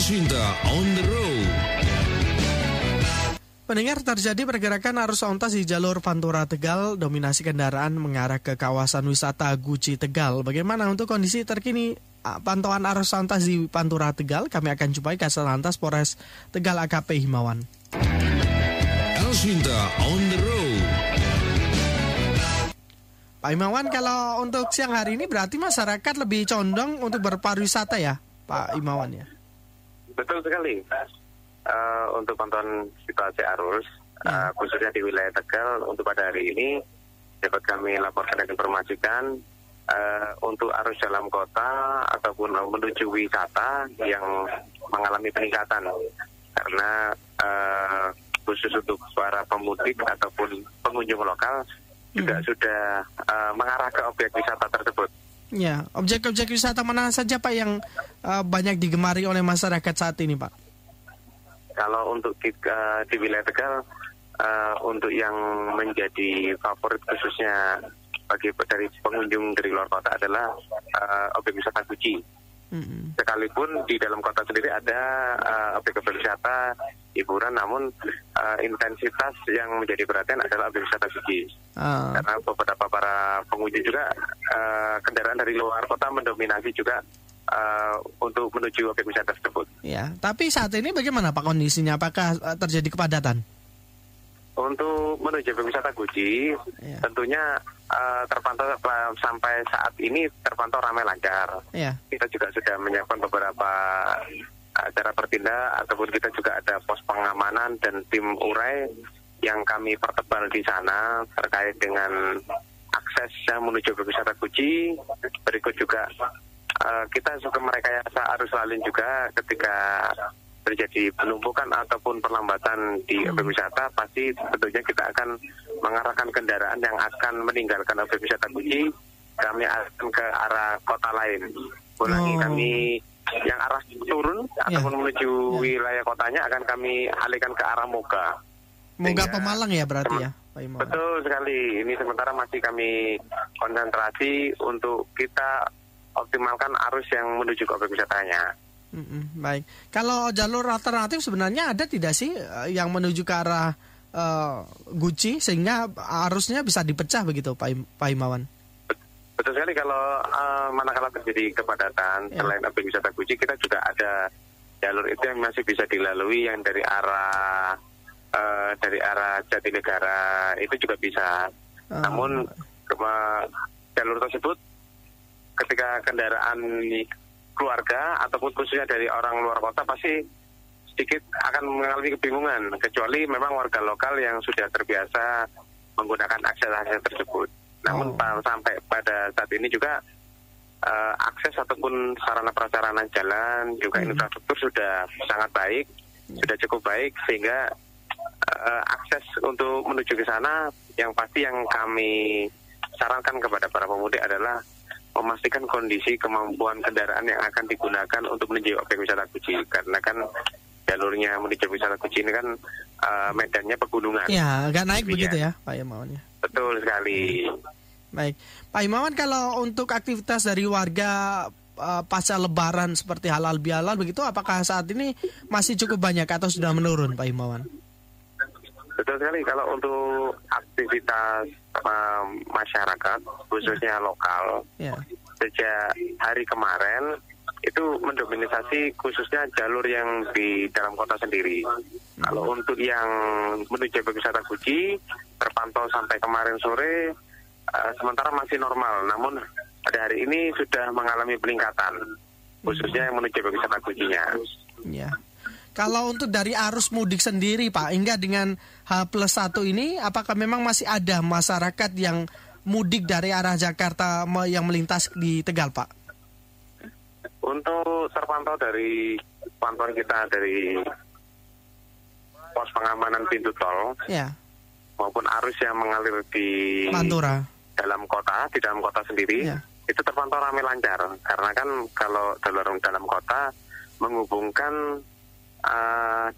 Aruswinta on the road. Pendengar, terjadi pergerakan arus lalu lintas di jalur Pantura Tegal, dominasi kendaraan mengarah ke kawasan wisata Guci Tegal. Bagaimana untuk kondisi terkini pantauan arus lalu lintas di Pantura Tegal? Kami akan jumpai Kasat Lantas Polres Tegal AKP Himawan. Aruswinta on the road. Pak Himawan, kalau untuk siang hari ini berarti masyarakat lebih condong untuk berpariwisata ya, Pak Himawan ya? Betul sekali. Untuk pantauan situasi arus, khususnya di wilayah Tegal, untuk pada hari ini dapat kami laporkan dan informasikan untuk arus dalam kota ataupun menuju wisata yang mengalami peningkatan karena khusus untuk para pemudik ataupun pengunjung lokal juga sudah mengarah ke objek wisata tersebut. Ya, objek-objek wisata mana saja Pak yang banyak digemari oleh masyarakat saat ini Pak? Kalau untuk di wilayah Tegal, untuk yang menjadi favorit khususnya dari pengunjung dari luar kota adalah objek wisata Guci. Sekalipun di dalam kota sendiri ada objek-objek wisata hiburan, namun intensitas yang menjadi perhatian adalah objek wisata Guci. Karena beberapa para pengunjung juga kendaraan dari luar kota mendominasi juga untuk menuju objek wisata tersebut. Ya, tapi saat ini bagaimana Pak kondisinya? Apakah terjadi kepadatan? Untuk menuju objek wisata Guci, tentunya terpantau sampai saat ini terpantau ramai lancar. Kita juga sudah menyiapkan beberapa acara bertindak ataupun kita juga ada pos pengamanan dan tim urai yang kami pertebal di sana terkait dengan akses yang menuju objek wisata Guci. Berikut juga kita suka merekayasa arus lalu juga ketika terjadi penumpukan ataupun perlambatan di objek wisata, pasti tentunya kita akan mengarahkan kendaraan yang akan meninggalkan objek wisata Guci, kami akan ke arah kota lain. Kami yang arah turun ataupun menuju wilayah kotanya akan kami alihkan ke arah Moga. Moga Pemalang ya berarti ya Pak Himawan? Betul sekali. Ini sementara masih kami konsentrasi untuk kita optimalkan arus yang menuju ke objek wisatanya. Baik. Kalau jalur alternatif sebenarnya ada tidak sih yang menuju ke arah Guci sehingga arusnya bisa dipecah begitu Pak Himawan? Betul sekali. Kalau manakala terjadi kepadatan selain objek wisata Guci, kita juga ada jalur itu yang masih bisa dilalui yang dari arah Jatinegara itu juga bisa. Namun jalur tersebut ketika kendaraan keluarga ataupun khususnya dari orang luar kota pasti sedikit akan mengalami kebingungan, kecuali memang warga lokal yang sudah terbiasa menggunakan akses tersebut. Namun sampai pada saat ini juga akses ataupun sarana prasarana jalan juga infrastruktur sudah sangat baik, sudah cukup baik, sehingga akses untuk menuju ke sana yang pasti yang kami sarankan kepada para pemudik adalah memastikan kondisi kemampuan kendaraan yang akan digunakan untuk menuju objek wisata Guci, karena kan jalurnya menuju wisata Guci ini kan medannya pegunungan. Ya, agak naik begitu ya Pak Himawan ya. Betul sekali. Baik, Pak Himawan, kalau untuk aktivitas dari warga pasca Lebaran seperti halal bihalal begitu, apakah saat ini masih cukup banyak atau sudah menurun Pak Himawan? Betul sekali. Kalau untuk aktivitas masyarakat khususnya lokal, sejak hari kemarin itu mendominasi khususnya jalur yang di dalam kota sendiri. Kalau untuk yang menuju wisata Guci terpantau sampai kemarin sore sementara masih normal, namun pada hari ini sudah mengalami peningkatan khususnya yang menuju wisata Gucinya. Ya. Kalau untuk dari arus mudik sendiri Pak, hingga dengan H+1 ini, apakah memang masih ada masyarakat yang mudik dari arah Jakarta yang melintas di Tegal Pak? Untuk terpantau dari pantauan kita dari pos pengamanan pintu tol maupun arus yang mengalir di Pantura dalam kota sendiri, itu terpantau ramai lancar. Karena kan kalau jalur dalam kota menghubungkan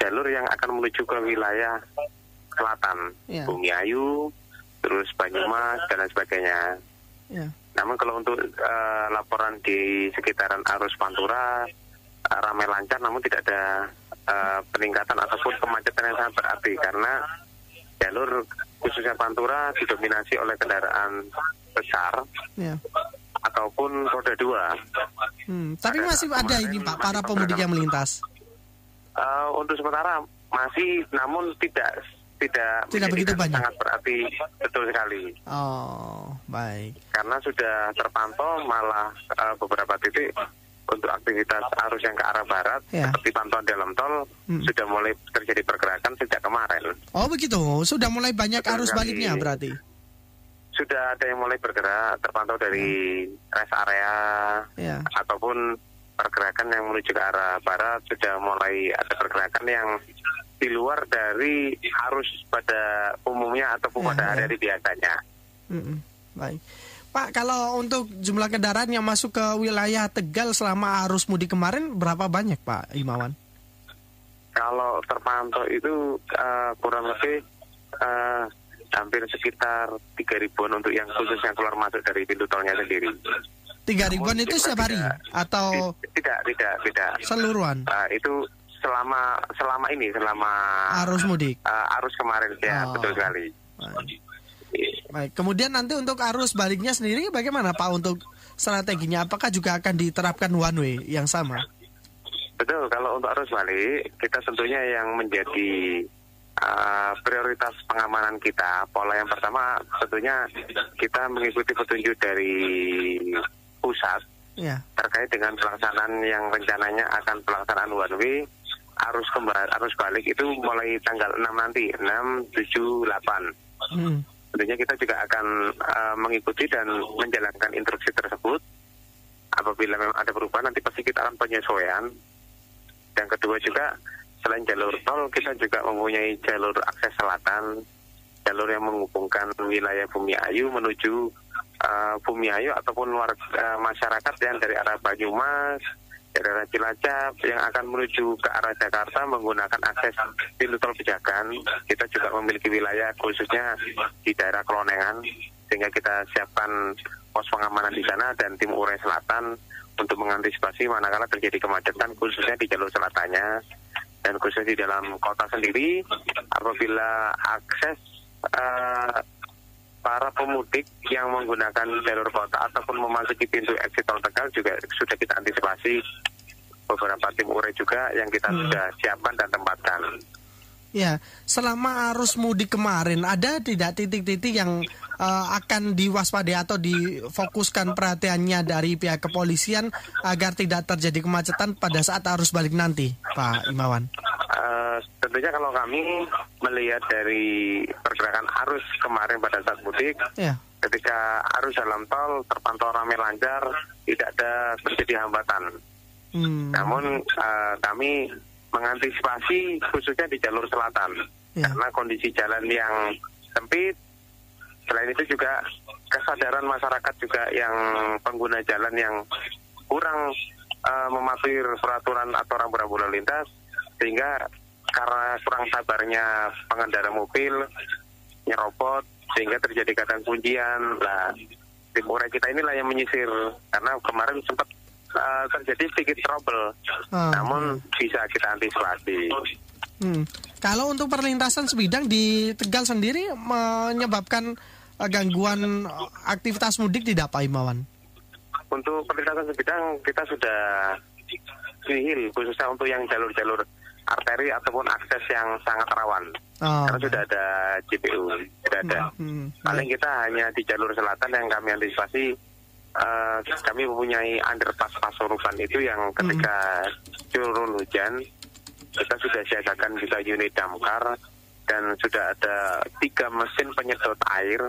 jalur yang akan menuju ke wilayah selatan, Bumiayu, terus Banyumas dan lain sebagainya. Namun kalau untuk laporan di sekitaran arus Pantura, ramai lancar, namun tidak ada peningkatan ataupun kemacetan yang sangat berarti karena jalur khususnya Pantura didominasi oleh kendaraan besar ataupun roda 2. Tapi masih ada ini Pak, para pemudik yang melintas. Untuk sementara masih, namun tidak begitu banyak. Sangat berarti, betul sekali. Oh, baik. Karena sudah terpantau malah beberapa titik untuk aktivitas arus yang ke arah barat, seperti pantauan dalam tol, sudah mulai terjadi pergerakan sejak kemarin. Oh begitu, sudah mulai banyak arus baliknya berarti? Sudah ada yang mulai bergerak, terpantau dari rest area, ataupun pergerakan yang menuju ke arah barat, sudah mulai ada pergerakan yang di luar dari arus pada umumnya ataupun pada hari-hari biasanya. Baik. Pak, kalau untuk jumlah kendaraan yang masuk ke wilayah Tegal selama arus mudik kemarin berapa banyak Pak Imawan? Kalau terpantau itu kurang lebih hampir sekitar 3.000-an untuk yang khusus yang keluar masuk dari pintu tolnya sendiri. 3.000-an itu setiap hari atau? Tidak. Seluruhan? Itu selama arus mudik. Arus kemarin betul sekali. Baik. Kemudian nanti untuk arus baliknya sendiri bagaimana Pak untuk strateginya? Apakah juga akan diterapkan one way yang sama? Betul, kalau untuk arus balik kita tentunya yang menjadi prioritas pengamanan kita. Pola yang pertama tentunya kita mengikuti petunjuk dari pusat terkait dengan pelaksanaan yang rencananya akan pelaksanaan one way. Arus balik itu mulai tanggal 6 nanti, 6, 7, 8. Tentunya kita juga akan mengikuti dan menjalankan instruksi tersebut. Apabila memang ada perubahan, nanti pasti kita akan penyesuaian. Yang kedua juga, selain jalur tol, kita juga mempunyai jalur akses selatan, jalur yang menghubungkan wilayah Bumi Ayu menuju Bumi Ayu ataupun masyarakat yang dari arah Banyumas, dari arah Cilacap yang akan menuju ke arah Jakarta menggunakan akses pintu tol Pejagan. Kita juga memiliki wilayah khususnya di daerah Klonengan, sehingga kita siapkan pos pengamanan di sana dan tim urai selatan untuk mengantisipasi manakala terjadi kemacetan khususnya di jalur selatannya dan khususnya di dalam kota sendiri. Apabila akses para pemudik yang menggunakan jalur kota ataupun memasuki pintu exit tol Tegal juga sudah kita antisipasi beberapa tim urai juga yang kita sudah siapkan dan tempatkan. Ya, selama arus mudik kemarin ada tidak titik-titik yang akan diwaspadai atau difokuskan perhatiannya dari pihak kepolisian agar tidak terjadi kemacetan pada saat arus balik nanti, Pak Imawan? Tentunya kalau kami melihat dari pergerakan arus kemarin pada saat mudik, ketika arus dalam tol terpantau ramai lancar, tidak ada terjadi hambatan. Namun kami mengantisipasi khususnya di jalur selatan karena kondisi jalan yang sempit. Selain itu juga kesadaran masyarakat juga yang pengguna jalan yang kurang mematuhi peraturan atau rambu-rambu lalu lintas, sehingga karena kurang sabarnya pengendara mobil nyerobot sehingga terjadi kadang kuncian. Nah, tim urai kita inilah yang menyisir karena kemarin sempat terjadi sedikit trouble, namun bisa kita antisipasi. Kalau untuk perlintasan sebidang di Tegal sendiri menyebabkan gangguan aktivitas mudik tidak Pak Imawan? Untuk perlintasan sebidang kita sudah nihil, khususnya untuk yang jalur-jalur arteri ataupun akses yang sangat rawan. Karena sudah ada JPU, sudah ada. Paling kita hanya di jalur selatan yang kami antisipasi. Kami mempunyai underpass Pasuruan itu yang ketika turun hujan kita sudah siagakan juga unit damkar dan sudah ada 3 mesin penyedot air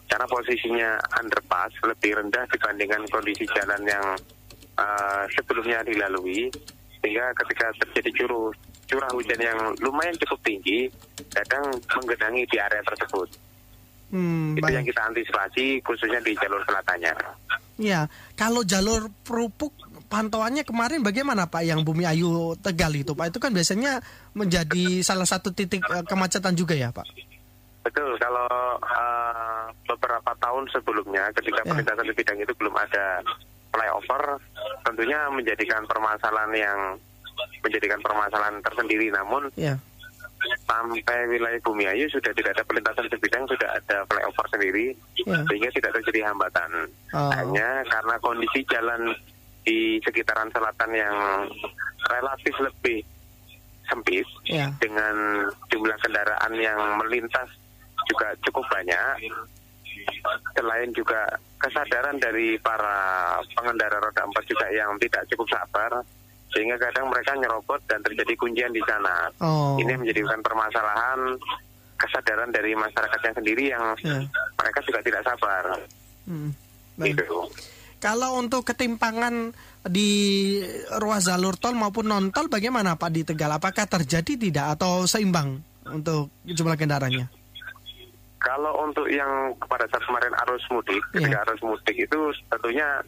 karena posisinya underpass lebih rendah dibandingkan kondisi jalan yang sebelumnya dilalui, sehingga ketika terjadi curah hujan yang lumayan cukup tinggi kadang menggenangi di area tersebut. Itu baik. Yang kita antisipasi khususnya di jalur selatannya. Ya, kalau jalur Perupuk pantauannya kemarin bagaimana Pak yang Bumi Ayu Tegal itu Pak? Itu kan biasanya menjadi salah satu titik kemacetan juga ya Pak? Betul, kalau beberapa tahun sebelumnya ketika perlintasan di bidang itu belum ada flyover tentunya menjadikan permasalahan tersendiri. Namun sampai wilayah Bumiayu sudah tidak ada perlintasan sebidang, sudah ada flyover sendiri, sehingga tidak terjadi hambatan. Hanya karena kondisi jalan di sekitaran selatan yang relatif lebih sempit, dengan jumlah kendaraan yang melintas juga cukup banyak. Selain juga kesadaran dari para pengendara roda 4 juga yang tidak cukup sabar, sehingga kadang mereka nyerobot dan terjadi kuncian di sana. Ini menjadikan permasalahan kesadaran dari masyarakatnya sendiri yang mereka juga tidak sabar. Gitu. Kalau untuk ketimpangan di ruas jalur tol maupun non tol bagaimana Pak di Tegal? Apakah terjadi tidak atau seimbang untuk jumlah kendaraannya? Kalau untuk yang pada saat kemarin arus mudik, ketika arus mudik itu tentunya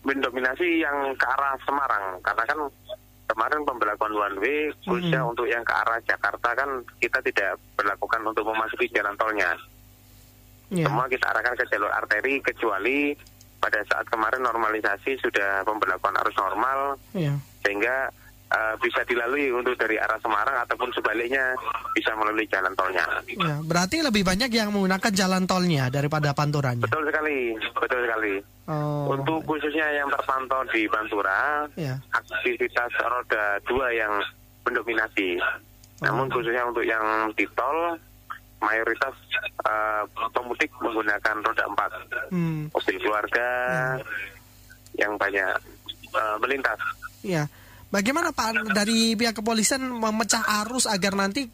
mendominasi yang ke arah Semarang, karena kan kemarin pemberlakuan one way khususnya untuk yang ke arah Jakarta kan kita tidak berlakukan untuk memasuki jalan tolnya. Semua kita arahkan ke jalur arteri, kecuali pada saat kemarin normalisasi sudah pemberlakuan arus normal, sehingga bisa dilalui untuk dari arah Semarang ataupun sebaliknya bisa melalui jalan tolnya. Berarti lebih banyak yang menggunakan jalan tolnya daripada panturanya. Betul sekali. Untuk khususnya yang terpantau di Pantura, aktivitas roda 2 yang mendominasi. Namun khususnya untuk yang di tol, mayoritas pemudik menggunakan roda 4. Mobil keluarga yang banyak melintas. Bagaimana Pak dari pihak kepolisian memecah arus agar nanti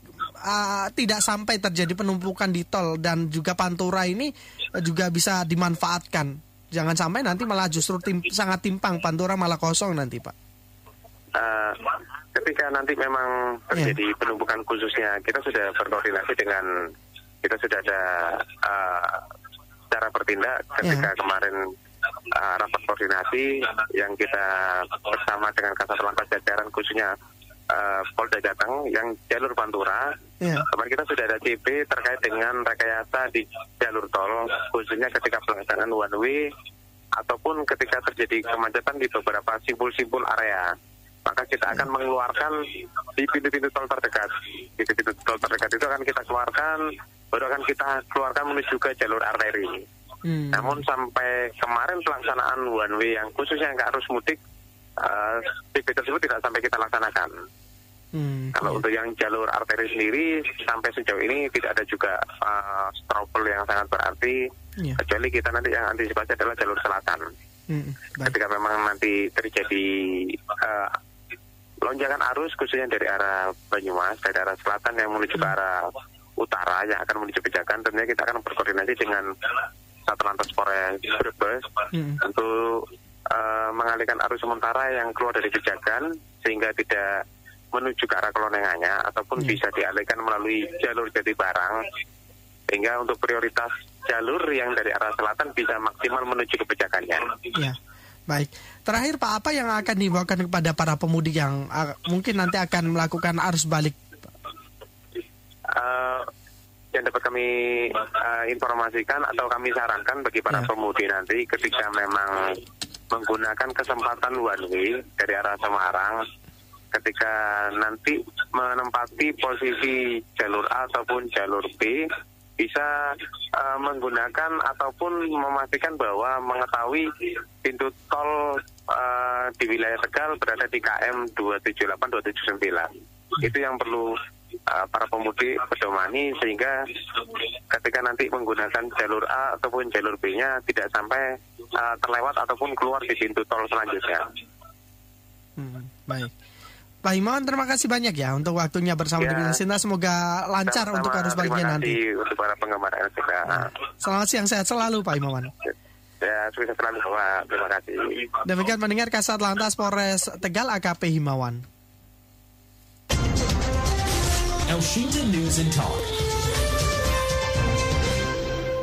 tidak sampai terjadi penumpukan di tol dan juga Pantura ini juga bisa dimanfaatkan? Jangan sampai nanti malah justru sangat timpang, Pantura malah kosong nanti Pak. Ketika nanti memang terjadi penumpukan khususnya, kita sudah berkoordinasi dengan, kita sudah ada cara bertindak ketika kemarin rapat koordinasi yang kita bersama dengan Kasat Lantas jajaran khususnya Polda Jateng yang jalur Pantura. Kemarin kita sudah ada CP terkait dengan rekayasa di jalur tol, khususnya ketika pelaksanaan one way ataupun ketika terjadi kemacetan di beberapa simpul-simpul area. Maka kita akan mengeluarkan di pintu-pintu tol terdekat. Di pintu tol terdekat itu akan kita keluarkan, baru akan kita keluarkan menuju ke jalur arteri. Namun sampai kemarin pelaksanaan one way yang khususnya yang ke arus mudik, CP tersebut tidak sampai kita laksanakan. Kalau untuk yang jalur arteri sendiri sampai sejauh ini tidak ada juga trouble yang sangat berarti, kecuali kita nanti yang antisipasi adalah jalur selatan. Ketika memang nanti terjadi lonjakan arus khususnya dari arah Banyumas, dari arah selatan yang menuju ke arah utara yang akan menuju Pejagan, tentunya kita akan berkoordinasi dengan Satlantas Polres Brebes untuk mengalihkan arus sementara yang keluar dari Pejagan sehingga tidak menuju ke arah Kelonengannya ataupun bisa dialihkan melalui jalur Jatibarang, sehingga untuk prioritas jalur yang dari arah selatan bisa maksimal menuju ke Pejagannya. Baik. Terakhir Pak, apa yang akan dibawakan kepada para pemudik yang mungkin nanti akan melakukan arus balik? Yang dapat kami informasikan atau kami sarankan bagi para pemudik nanti ketika memang menggunakan kesempatan one way dari arah Semarang, ketika nanti menempati posisi jalur A ataupun jalur B, bisa menggunakan ataupun memastikan bahwa mengetahui pintu tol di wilayah Tegal berada di KM 278-279. Itu yang perlu para pemudik pedomani, sehingga ketika nanti menggunakan jalur A ataupun jalur B-nya tidak sampai terlewat ataupun keluar di pintu tol selanjutnya. Baik. Pak Himawan, terima kasih banyak ya untuk waktunya bersama dengan Sinta. Semoga lancar untuk arus baliknya nanti. Terima kasih untuk para penggemar LCK. Selamat siang, sehat selalu Pak Himawan. Ya, sukses selalu Pak. Terima kasih. Demikian mendengar Kasat Lantas Polres Tegal AKP Himawan. Elshinta News and Talk.